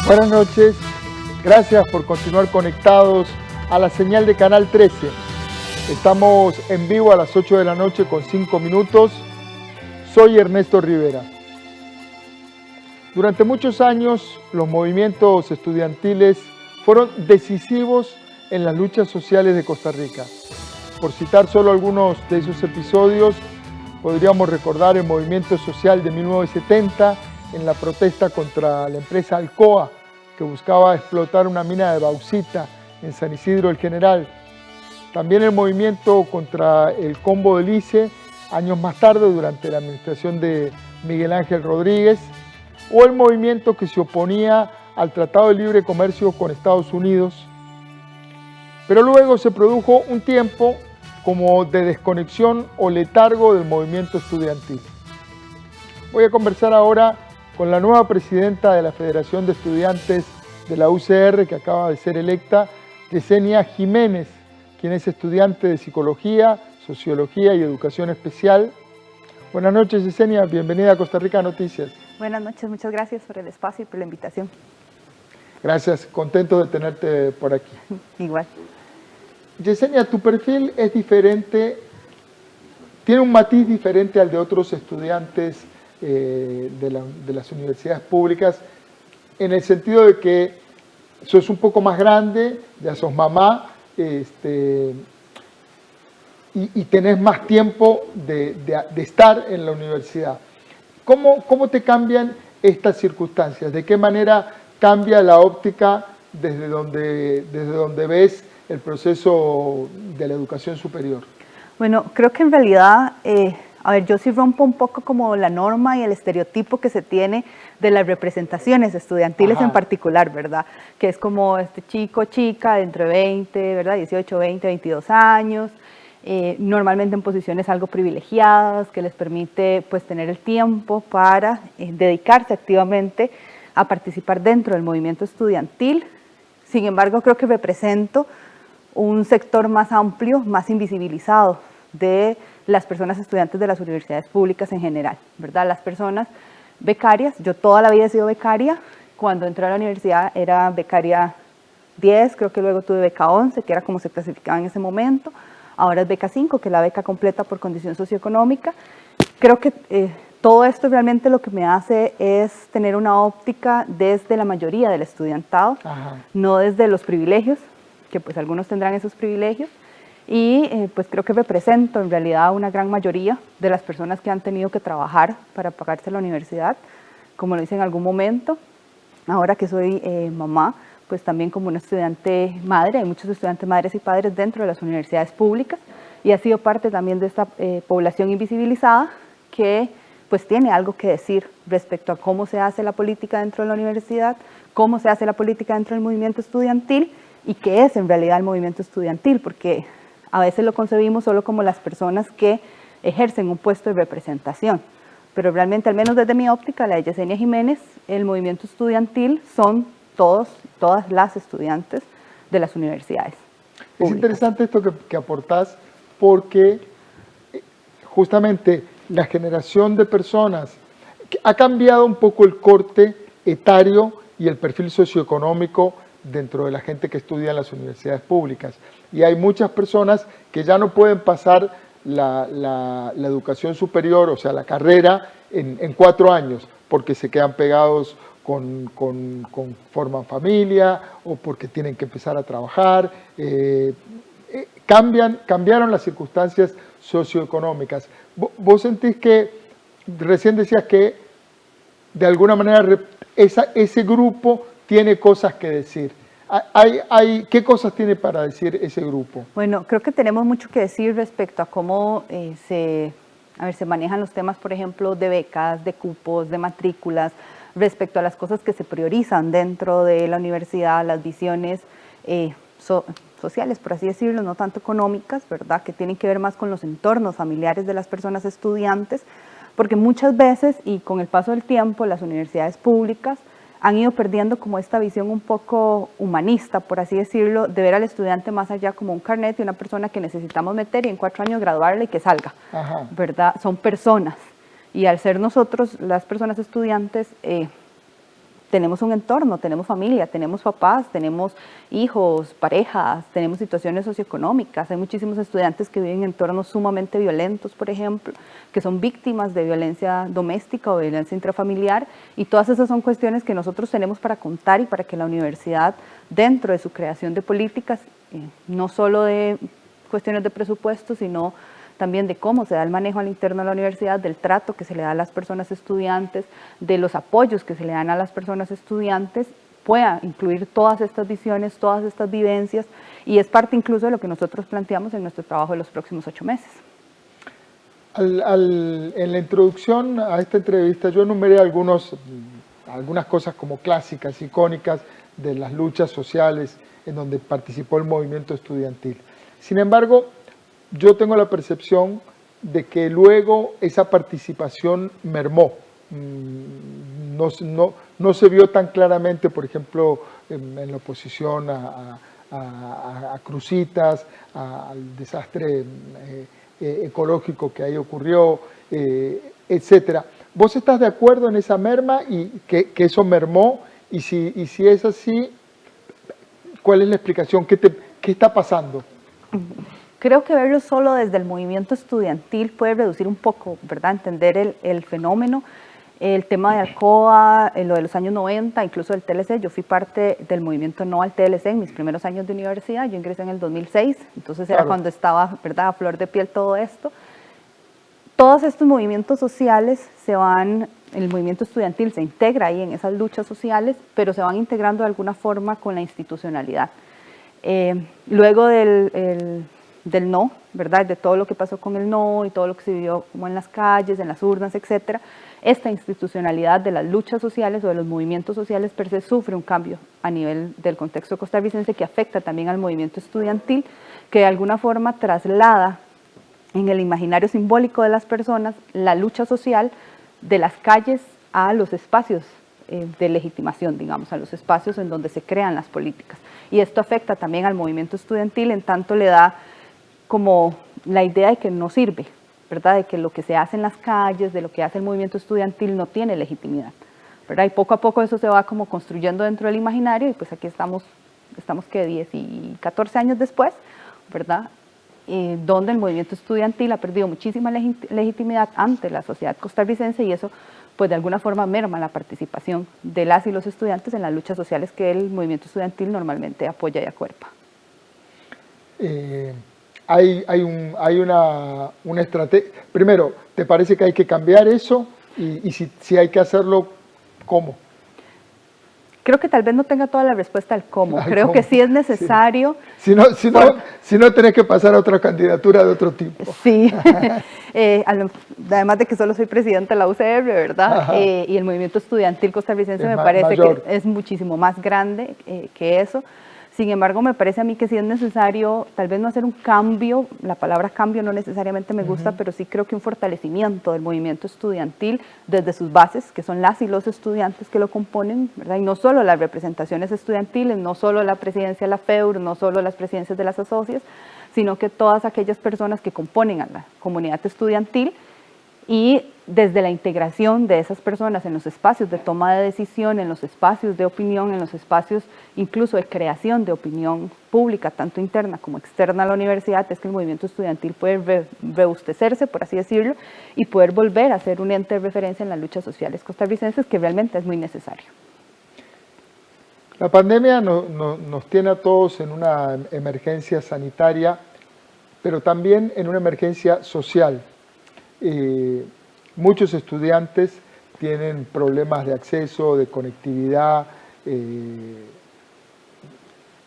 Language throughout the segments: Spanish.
Buenas noches, gracias por continuar conectados a la señal de Canal 13. Estamos en vivo a las 8 de la noche con 5 minutos. Soy Ernesto Rivera. Durante muchos años, los movimientos estudiantiles fueron decisivos en las luchas sociales de Costa Rica. Por citar solo algunos de esos episodios, podríamos recordar el movimiento social de 1970 en la protesta contra la empresa Alcoa, que buscaba explotar una mina de bauxita en San Isidro el General. También el movimiento contra el combo del ICE, años más tarde, durante la administración de Miguel Ángel Rodríguez, o el movimiento que se oponía al Tratado de Libre Comercio con Estados Unidos. Pero luego se produjo un tiempo como de desconexión o letargo del movimiento estudiantil. Voy a conversar ahora con la nueva presidenta de la Federación de Estudiantes de la UCR, que acaba de ser electa, Yesenia Jiménez, quien es estudiante de Psicología, Sociología y Educación Especial. Buenas noches, Yesenia, bienvenida a Costa Rica Noticias. Buenas noches, muchas gracias por el espacio y por la invitación. Gracias, contento de tenerte por aquí. Igual. Yesenia, tu perfil es diferente, tiene un matiz diferente al de otros estudiantes de las universidades públicas, en el sentido de que sos un poco más grande, ya sos mamá, y tenés más tiempo de estar en la universidad. ¿Cómo te cambian estas circunstancias? ¿De qué manera cambia la óptica desde donde ves el proceso de la educación superior? Bueno, creo que en realidad, yo sí rompo un poco como la norma y el estereotipo que se tiene de las representaciones estudiantiles. Ajá. En particular, ¿verdad? Que es como este chico, chica, de entre 20, ¿verdad? 18, 20, 22 años, normalmente en posiciones algo privilegiadas, que les permite pues tener el tiempo para dedicarse activamente a participar dentro del movimiento estudiantil. Sin embargo, creo que represento un sector más amplio, más invisibilizado de las personas estudiantes de las universidades públicas en general, ¿verdad? Las personas becarias, yo toda la vida he sido becaria, cuando entré a la universidad era becaria 10, creo que luego tuve beca 11, que era como se clasificaba en ese momento, ahora es beca 5, que es la beca completa por condición socioeconómica. Creo que todo esto realmente lo que me hace es tener una óptica desde la mayoría del estudiantado, ajá, no desde los privilegios, que pues algunos tendrán esos privilegios, y pues creo que represento en realidad una gran mayoría de las personas que han tenido que trabajar para pagarse la universidad, como lo hice en algún momento. Ahora que soy mamá, pues también como una estudiante madre, hay muchos estudiantes madres y padres dentro de las universidades públicas, y ha sido parte también de esta población invisibilizada que pues tiene algo que decir respecto a cómo se hace la política dentro de la universidad, cómo se hace la política dentro del movimiento estudiantil y qué es en realidad el movimiento estudiantil, porque a veces lo concebimos solo como las personas que ejercen un puesto de representación, pero realmente, al menos desde mi óptica, la de Yesenia Jiménez, el movimiento estudiantil son todas las estudiantes de las universidades públicas. Es interesante esto que aportás, porque justamente la generación de personas ha cambiado un poco el corte etario y el perfil socioeconómico dentro de la gente que estudia en las universidades públicas. Y hay muchas personas que ya no pueden pasar la educación superior, o sea, la carrera, en 4 años, porque se quedan pegados forman familia o porque tienen que empezar a trabajar. Cambiaron las circunstancias socioeconómicas. ¿Vos sentís que, recién decías que de alguna manera ese grupo tiene cosas que decir? ¿Qué cosas tiene para decir ese grupo? Bueno, creo que tenemos mucho que decir respecto a cómo se manejan los temas, por ejemplo, de becas, de cupos, de matrículas, respecto a las cosas que se priorizan dentro de la universidad, las visiones sociales, por así decirlo, no tanto económicas, ¿verdad? Que tienen que ver más con los entornos familiares de las personas estudiantes, porque muchas veces, y con el paso del tiempo, las universidades públicas han ido perdiendo como esta visión un poco humanista, por así decirlo, de ver al estudiante más allá como un carnet y una persona que necesitamos meter y en 4 años graduarla y que salga, ajá, ¿verdad? Son personas, y al ser nosotros, las personas estudiantes, tenemos un entorno, tenemos familia, tenemos papás, tenemos hijos, parejas, tenemos situaciones socioeconómicas. Hay muchísimos estudiantes que viven en entornos sumamente violentos, por ejemplo, que son víctimas de violencia doméstica o violencia intrafamiliar, y todas esas son cuestiones que nosotros tenemos para contar y para que la universidad, dentro de su creación de políticas, no solo de cuestiones de presupuesto, sino también de cómo se da el manejo al interno de la universidad, del trato que se le da a las personas estudiantes, de los apoyos que se le dan a las personas estudiantes, pueda incluir todas estas visiones, todas estas vivencias, y es parte incluso de lo que nosotros planteamos en nuestro trabajo de los próximos 8 meses. En la introducción a esta entrevista yo enumeré algunas cosas como clásicas, icónicas de las luchas sociales en donde participó el movimiento estudiantil. Sin embargo, yo tengo la percepción de que luego esa participación mermó. No se vio tan claramente, por ejemplo, en la oposición a Cruzitas, al desastre ecológico que ahí ocurrió, etcétera. ¿Vos estás de acuerdo en esa merma y que eso mermó? Y si es así, ¿cuál es la explicación? ¿Qué está pasando? Creo que verlo solo desde el movimiento estudiantil puede reducir un poco, ¿verdad? Entender el fenómeno. El tema de Alcoa, lo de los años 90, incluso del TLC, yo fui parte del movimiento No al TLC en mis primeros años de universidad, yo ingresé en el 2006, entonces era cuando estaba, ¿verdad?, a flor de piel todo esto. Todos estos movimientos sociales el movimiento estudiantil se integra ahí en esas luchas sociales, pero se van integrando de alguna forma con la institucionalidad. Luego del no, ¿verdad?, de todo lo que pasó con el no y todo lo que se vivió como en las calles, en las urnas, etcétera, esta institucionalidad de las luchas sociales o de los movimientos sociales per se sufre un cambio a nivel del contexto costarricense que afecta también al movimiento estudiantil, que de alguna forma traslada en el imaginario simbólico de las personas la lucha social de las calles a los espacios de legitimación, digamos, a los espacios en donde se crean las políticas. Y esto afecta también al movimiento estudiantil, en tanto le da como la idea de que no sirve, ¿verdad?, de que lo que se hace en las calles, de lo que hace el movimiento estudiantil no tiene legitimidad, ¿verdad? Y poco a poco eso se va como construyendo dentro del imaginario, y pues aquí estamos que 10 y 14 años después, ¿verdad?, donde el movimiento estudiantil ha perdido muchísima legitimidad ante la sociedad costarricense, y eso pues de alguna forma merma la participación de las y los estudiantes en las luchas sociales que el movimiento estudiantil normalmente apoya y acuerpa. Hay una estrategia. Primero, ¿te parece que hay que cambiar eso? Y si hay que hacerlo, ¿cómo? Creo que tal vez no tenga toda la respuesta al cómo. Creo que sí es necesario. Sí. Si no tenés que pasar a otra candidatura de otro tipo. Sí, además de que solo soy presidenta de la UCR, ¿verdad? Y el movimiento estudiantil costarricense me parece que es muchísimo más grande que eso. Sin embargo, me parece a mí que sí es necesario, tal vez no hacer un cambio, la palabra cambio no necesariamente me gusta, pero sí creo que un fortalecimiento del movimiento estudiantil desde sus bases, que son las y los estudiantes que lo componen, ¿verdad? Y no solo las representaciones estudiantiles, no solo la presidencia de la FEUR, no solo las presidencias de las asociaciones, sino que todas aquellas personas que componen a la comunidad estudiantil, y desde la integración de esas personas en los espacios de toma de decisión, en los espacios de opinión, en los espacios incluso de creación de opinión pública, tanto interna como externa a la universidad, es que el movimiento estudiantil puede rebustecerse, por así decirlo, y poder volver a ser un ente de referencia en las luchas sociales costarricenses, que realmente es muy necesario. La pandemia nos tiene a todos en una emergencia sanitaria, pero también en una emergencia social. Muchos estudiantes tienen problemas de acceso, de conectividad,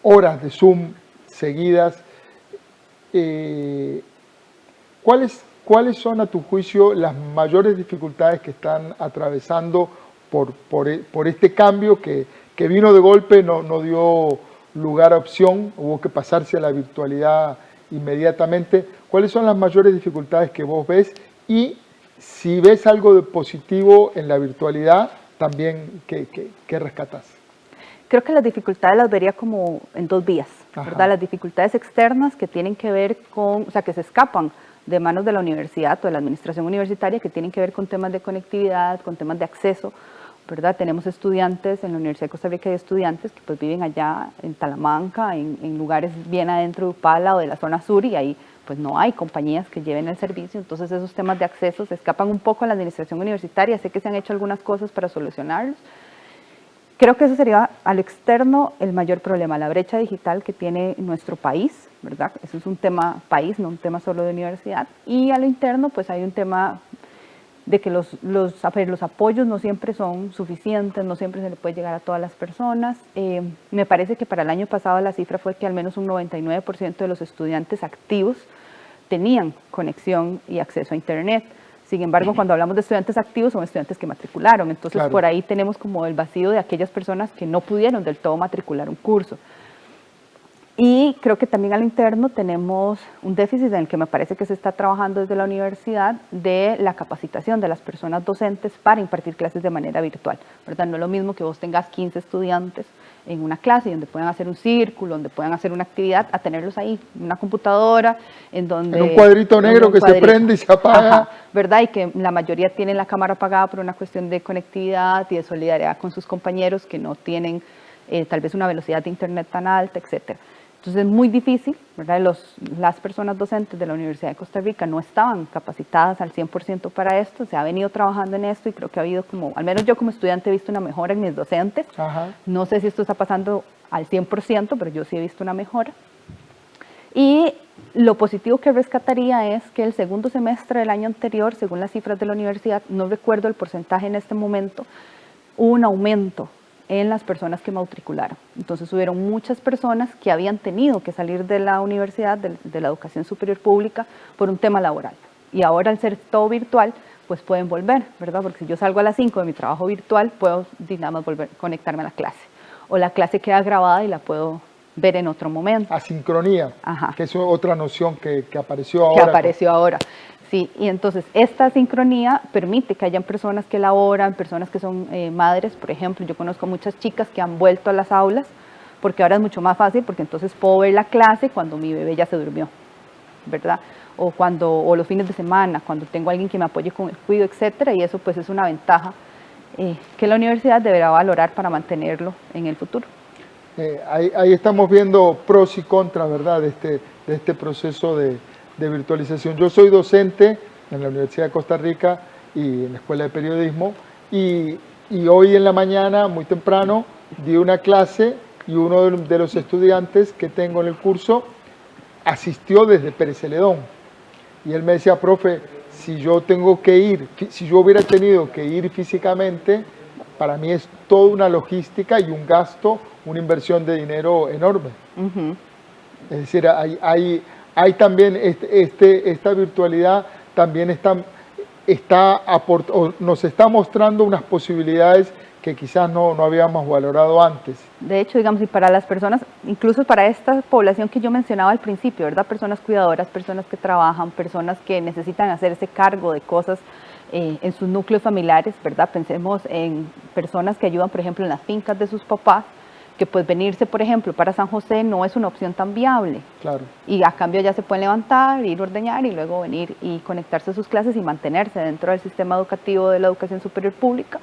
horas de Zoom seguidas. ¿Cuáles son, a tu juicio, las mayores dificultades que están atravesando por este cambio que vino de golpe, no dio lugar a opción, hubo que pasarse a la virtualidad inmediatamente? ¿Cuáles son las mayores dificultades que vos ves? Y si ves algo de positivo en la virtualidad, también, ¿qué rescatás? Creo que las dificultades las vería como en dos vías, ¿verdad? Las dificultades externas que tienen que ver con, o sea, que se escapan de manos de la universidad o de la administración universitaria, que tienen que ver con temas de conectividad, con temas de acceso, ¿verdad? Tenemos estudiantes en la Universidad de Costa Rica, hay estudiantes que pues viven allá en Talamanca, en lugares bien adentro de Upala o de la zona sur, y ahí pues no hay compañías que lleven el servicio. Entonces esos temas de acceso se escapan un poco a la administración universitaria. Sé que se han hecho algunas cosas para solucionarlos. Creo que eso sería a lo externo el mayor problema, la brecha digital que tiene nuestro país, ¿verdad? Eso es un tema país, no un tema solo de universidad. Y a lo interno pues hay un tema de que los apoyos no siempre son suficientes, no siempre se le puede llegar a todas las personas. Me parece que para el año pasado la cifra fue que al menos un 99% de los estudiantes activos tenían conexión y acceso a Internet. Sin embargo, cuando hablamos de estudiantes activos, son estudiantes que matricularon. Entonces, claro, por ahí tenemos como el vacío de aquellas personas que no pudieron del todo matricular un curso. Y creo que también al interno tenemos un déficit en el que me parece que se está trabajando desde la universidad de la capacitación de las personas docentes para impartir clases de manera virtual, ¿verdad? No es lo mismo que vos tengas 15 estudiantes en una clase donde puedan hacer un círculo, donde puedan hacer una actividad, a tenerlos ahí en una computadora, en donde... En un cuadrito negro que se prende y se apaga. Ajá, ¿verdad? Y que la mayoría tienen la cámara apagada por una cuestión de conectividad y de solidaridad con sus compañeros que no tienen tal vez una velocidad de internet tan alta, etcétera. Entonces es muy difícil, ¿verdad? Las personas docentes de la Universidad de Costa Rica no estaban capacitadas al 100% para esto, se ha venido trabajando en esto y creo que ha habido como, al menos yo como estudiante he visto una mejora en mis docentes. Ajá. No sé si esto está pasando al 100%, pero yo sí he visto una mejora. Y lo positivo que rescataría es que el segundo semestre del año anterior, según las cifras de la universidad, no recuerdo el porcentaje en este momento, hubo un aumento en las personas que matricularon. Entonces hubieron muchas personas que habían tenido que salir de la universidad, de la educación superior pública, por un tema laboral. Y ahora al ser todo virtual, pues pueden volver, ¿verdad? Porque si yo salgo a las 5 de mi trabajo virtual, puedo nada más volver a conectarme a la clase. O la clase queda grabada y la puedo ver en otro momento. Asincronía, ajá, que es otra noción que apareció ahora. Que apareció ahora. Sí, y entonces esta sincronía permite que hayan personas que laboran, personas que son madres, por ejemplo, yo conozco muchas chicas que han vuelto a las aulas, porque ahora es mucho más fácil, porque entonces puedo ver la clase cuando mi bebé ya se durmió, ¿verdad? O los fines de semana, cuando tengo a alguien que me apoye con el cuidado, etcétera, y eso pues es una ventaja que la universidad deberá valorar para mantenerlo en el futuro. Ahí estamos viendo pros y contras, ¿verdad?, de este proceso de virtualización. Yo soy docente en la Universidad de Costa Rica y en la Escuela de Periodismo y hoy en la mañana, muy temprano, di una clase y uno de los estudiantes que tengo en el curso asistió desde Pérez Celedón y él me decía, profe, si yo hubiera tenido que ir físicamente, para mí es toda una logística y un gasto, una inversión de dinero enorme. Uh-huh. Es decir, hay también esta virtualidad también nos está mostrando unas posibilidades que quizás no habíamos valorado antes. De hecho, digamos, y para las personas, incluso para esta población que yo mencionaba al principio, ¿verdad? Personas cuidadoras, personas que trabajan, personas que necesitan hacerse cargo de cosas en sus núcleos familiares, ¿verdad? Pensemos en personas que ayudan, por ejemplo, en las fincas de sus papás, que pues venirse, por ejemplo, para San José no es una opción tan viable. Claro. Y a cambio ya se pueden levantar, ir a ordeñar y luego venir y conectarse a sus clases y mantenerse dentro del sistema educativo de la educación superior pública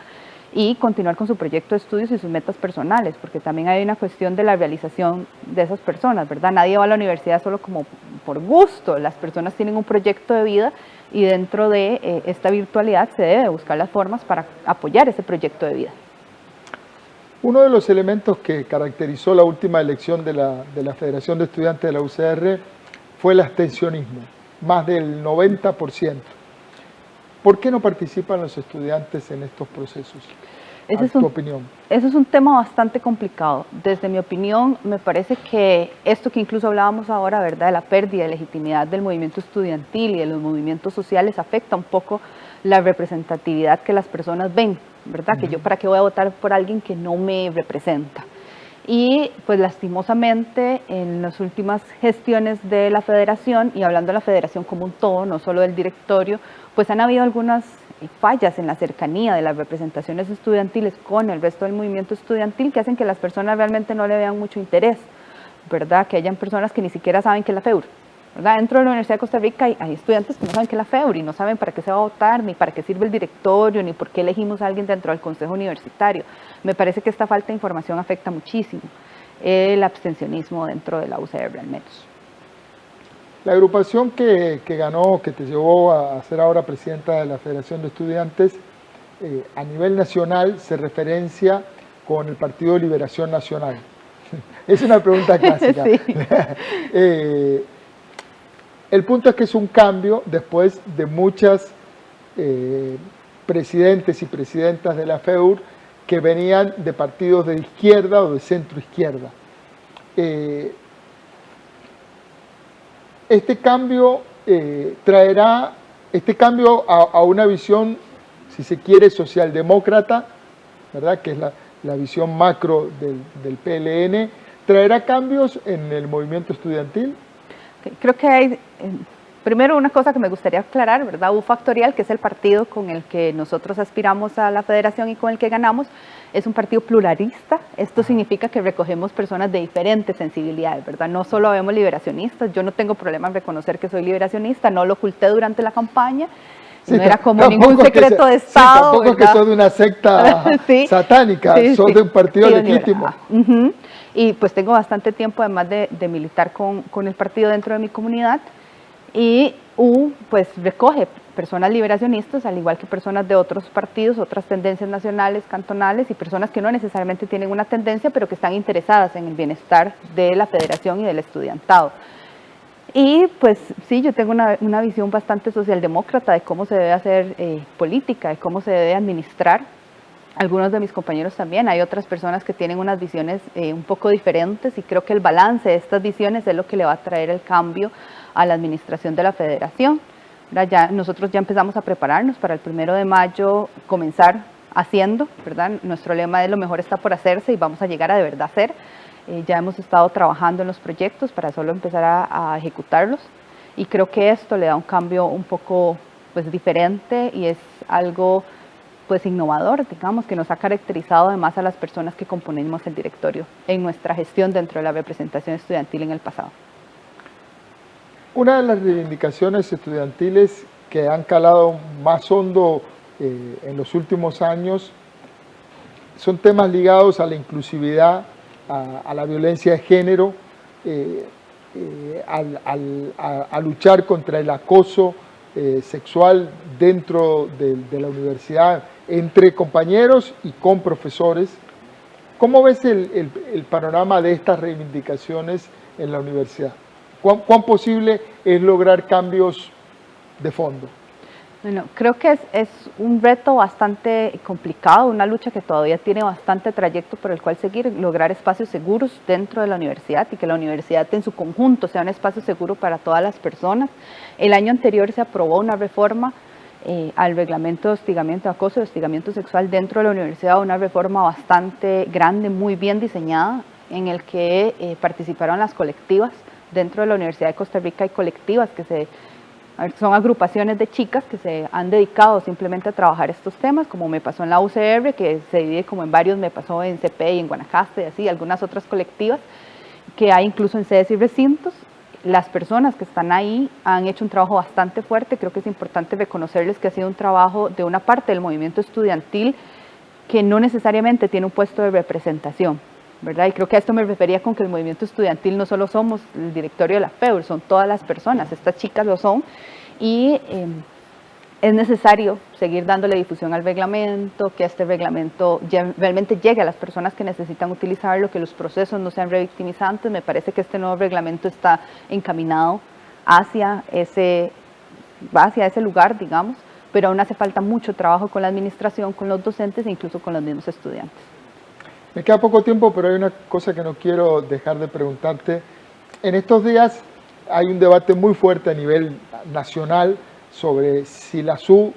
y continuar con su proyecto de estudios y sus metas personales, porque también hay una cuestión de la realización de esas personas, ¿verdad? Nadie va a la universidad solo como por gusto, las personas tienen un proyecto de vida y dentro de esta virtualidad se debe buscar las formas para apoyar ese proyecto de vida. Uno de los elementos que caracterizó la última elección de la Federación de Estudiantes de la UCR fue el abstencionismo, más del 90%. ¿Por qué no participan los estudiantes en estos procesos? Tu opinión. Eso es un tema bastante complicado. Desde mi opinión, me parece que esto que incluso hablábamos ahora, ¿verdad?, de la pérdida de legitimidad del movimiento estudiantil y de los movimientos sociales, afecta un poco la representatividad que las personas ven, ¿verdad? Que yo para qué voy a votar por alguien que no me representa. Y pues lastimosamente en las últimas gestiones de la federación, y hablando de la federación como un todo, no solo del directorio, pues han habido algunas fallas en la cercanía de las representaciones estudiantiles con el resto del movimiento estudiantil que hacen que las personas realmente no le vean mucho interés, ¿verdad? Que hayan personas que ni siquiera saben qué es la FEUR, ¿verdad? Dentro de la Universidad de Costa Rica hay estudiantes que no saben qué es la FEUR y no saben para qué se va a votar, ni para qué sirve el directorio, ni por qué elegimos a alguien dentro del consejo universitario. Me parece que esta falta de información afecta muchísimo el abstencionismo dentro de la UCR al menos. La agrupación que ganó, que te llevó a ser ahora presidenta de la Federación de Estudiantes, a nivel nacional se referencia con el Partido Liberación Nacional. Es una pregunta clásica. Sí. El punto es que es un cambio después de muchas presidentes y presidentas de la FEUR que venían de partidos de izquierda o de centro izquierda. Este cambio traerá a una visión, si se quiere, socialdemócrata, ¿verdad? Que es la visión macro del PLN, ¿traerá cambios en el movimiento estudiantil? Creo que hay, primero una cosa que me gustaría aclarar, ¿verdad? U Factorial, que es el partido con el que nosotros aspiramos a la federación y con el que ganamos, es un partido pluralista. Esto significa que recogemos personas de diferentes sensibilidades, ¿verdad? No solo vemos liberacionistas, yo no tengo problema en reconocer que soy liberacionista, no lo oculté durante la campaña. Sí, no era como ningún secreto de Estado. Sí, tampoco es que sos de una secta sí, satánica, sí, sos de un partido legítimo. Y pues tengo bastante tiempo además de militar con el partido dentro de mi comunidad. Y pues recoge personas liberacionistas, al igual que personas de otros partidos, otras tendencias nacionales, cantonales y personas que no necesariamente tienen una tendencia, pero que están interesadas en el bienestar de la federación y del estudiantado. Y pues sí, yo tengo una visión bastante socialdemócrata de cómo se debe hacer política, de cómo se debe administrar. Algunos de mis compañeros también, hay otras personas que tienen unas visiones un poco diferentes y creo que el balance de estas visiones es lo que le va a traer el cambio a la administración de la federación. Nosotros ya empezamos a prepararnos para el 1 de mayo, comenzar haciendo, ¿verdad? Nuestro lema es lo mejor está por hacerse y vamos a llegar a de verdad hacer. Ya hemos estado trabajando en los proyectos para solo empezar a ejecutarlos y creo que esto le da un cambio un poco pues, diferente y es algo pues, innovador, digamos, que nos ha caracterizado además a las personas que componemos el directorio en nuestra gestión dentro de la representación estudiantil en el pasado. Una de las reivindicaciones estudiantiles que han calado más hondo en los últimos años son temas ligados a la inclusividad, a la violencia de género, a luchar contra el acoso sexual dentro de la universidad, entre compañeros y con profesores. ¿Cómo ves el panorama de estas reivindicaciones en la universidad? ¿Cuán posible es lograr cambios de fondo? Bueno, creo que es un reto bastante complicado, una lucha que todavía tiene bastante trayecto por el cual seguir, lograr espacios seguros dentro de la universidad y que la universidad en su conjunto sea un espacio seguro para todas las personas. El año anterior se aprobó una reforma al reglamento de hostigamiento, acoso y hostigamiento sexual dentro de la universidad, una reforma bastante grande, muy bien diseñada, en el que participaron las colectivas. Dentro de la Universidad de Costa Rica hay colectivas que son agrupaciones de chicas que se han dedicado simplemente a trabajar estos temas, como me pasó en la UCR, que se divide como en varios, me pasó en CP y en Guanacaste y así, algunas otras colectivas que hay incluso en sedes y recintos. Las personas que están ahí han hecho un trabajo bastante fuerte, creo que es importante reconocerles que ha sido un trabajo de una parte del movimiento estudiantil que no necesariamente tiene un puesto de representación, ¿verdad? Y creo que a esto me refería con que el movimiento estudiantil no solo somos el directorio de la FEUR, son todas las personas, estas chicas lo son, y es necesario seguir dándole difusión al reglamento, que este reglamento realmente llegue a las personas que necesitan utilizarlo, que los procesos no sean revictimizantes. Me parece que este nuevo reglamento está encaminado hacia ese lugar, digamos, pero aún hace falta mucho trabajo con la administración, con los docentes e incluso con los mismos estudiantes. Me queda poco tiempo, pero hay una cosa que no quiero dejar de preguntarte. En estos días hay un debate muy fuerte a nivel nacional sobre si las U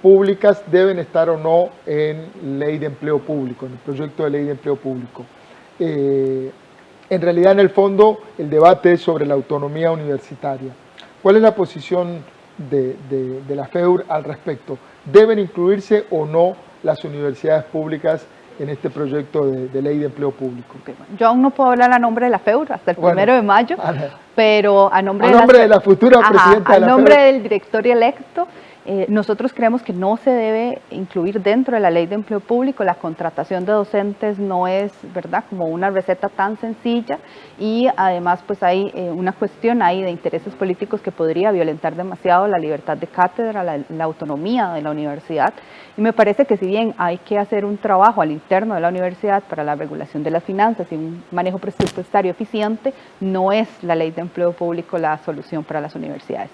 públicas deben estar o no en ley de empleo público, en el proyecto de ley de empleo público. En realidad, en el fondo, el debate es sobre la autonomía universitaria. ¿Cuál es la posición de la FEUR al respecto? ¿Deben incluirse o no las universidades públicas en este proyecto de ley de empleo público? Okay, bueno, yo aún no puedo hablar a nombre de la FEUR hasta el 1 de mayo, pero a nombre, de la futura presidenta de la FEDER, a nombre del directorio electo, nosotros creemos que no se debe incluir dentro de la ley de empleo público. La contratación de docentes no es, ¿verdad?, como una receta tan sencilla, y además pues hay una cuestión ahí de intereses políticos que podría violentar demasiado la libertad de cátedra, la autonomía de la universidad. Y me parece que si bien hay que hacer un trabajo al interno de la universidad para la regulación de las finanzas y un manejo presupuestario eficiente, no es la ley de empleo público la solución para las universidades.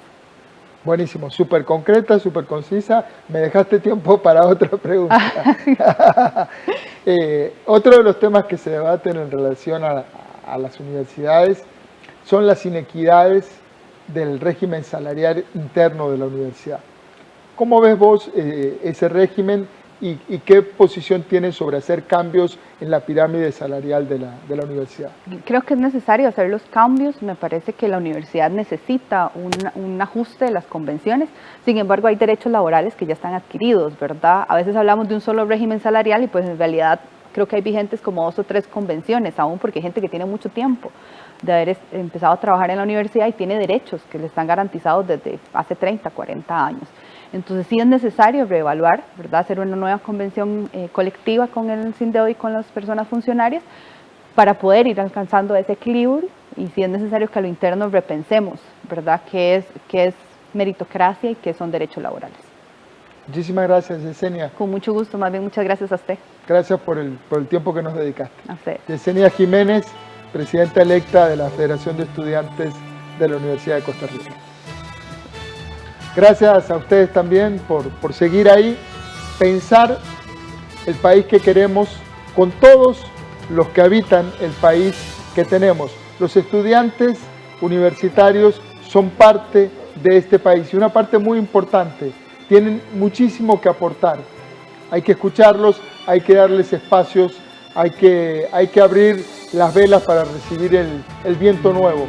Buenísimo, súper concreta, súper concisa. Me dejaste tiempo para otra pregunta. Otro de los temas que se debaten en relación a las universidades son las inequidades del régimen salarial interno de la universidad. ¿Cómo ves vos ese régimen y qué posición tienes sobre hacer cambios en la pirámide salarial de la universidad? Creo que es necesario hacer los cambios. Me parece que la universidad necesita un ajuste de las convenciones. Sin embargo, hay derechos laborales que ya están adquiridos, ¿verdad? A veces hablamos de un solo régimen salarial y pues en realidad creo que hay vigentes como 2 o 3 convenciones, aún porque hay gente que tiene mucho tiempo de haber empezado a trabajar en la universidad y tiene derechos que le están garantizados desde hace 30, 40 años. Entonces sí es necesario reevaluar, ¿verdad?, hacer una nueva convención colectiva con el CINDEO y con las personas funcionarias para poder ir alcanzando ese equilibrio, y sí es necesario que a lo interno repensemos, ¿verdad?, qué es meritocracia y qué son derechos laborales. Muchísimas gracias, Yesenia. Con mucho gusto, más bien muchas gracias a usted. Gracias por el tiempo que nos dedicaste. A usted. Yesenia Jiménez, presidenta electa de la Federación de Estudiantes de la Universidad de Costa Rica. Gracias a ustedes también por seguir ahí, pensar el país que queremos con todos los que habitan el país que tenemos. Los estudiantes universitarios son parte de este país y una parte muy importante. Tienen muchísimo que aportar. Hay que escucharlos, hay que darles espacios, hay que abrir las velas para recibir el viento nuevo.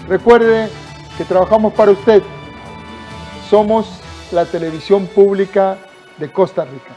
Recuerde que trabajamos para usted. Somos la televisión pública de Costa Rica.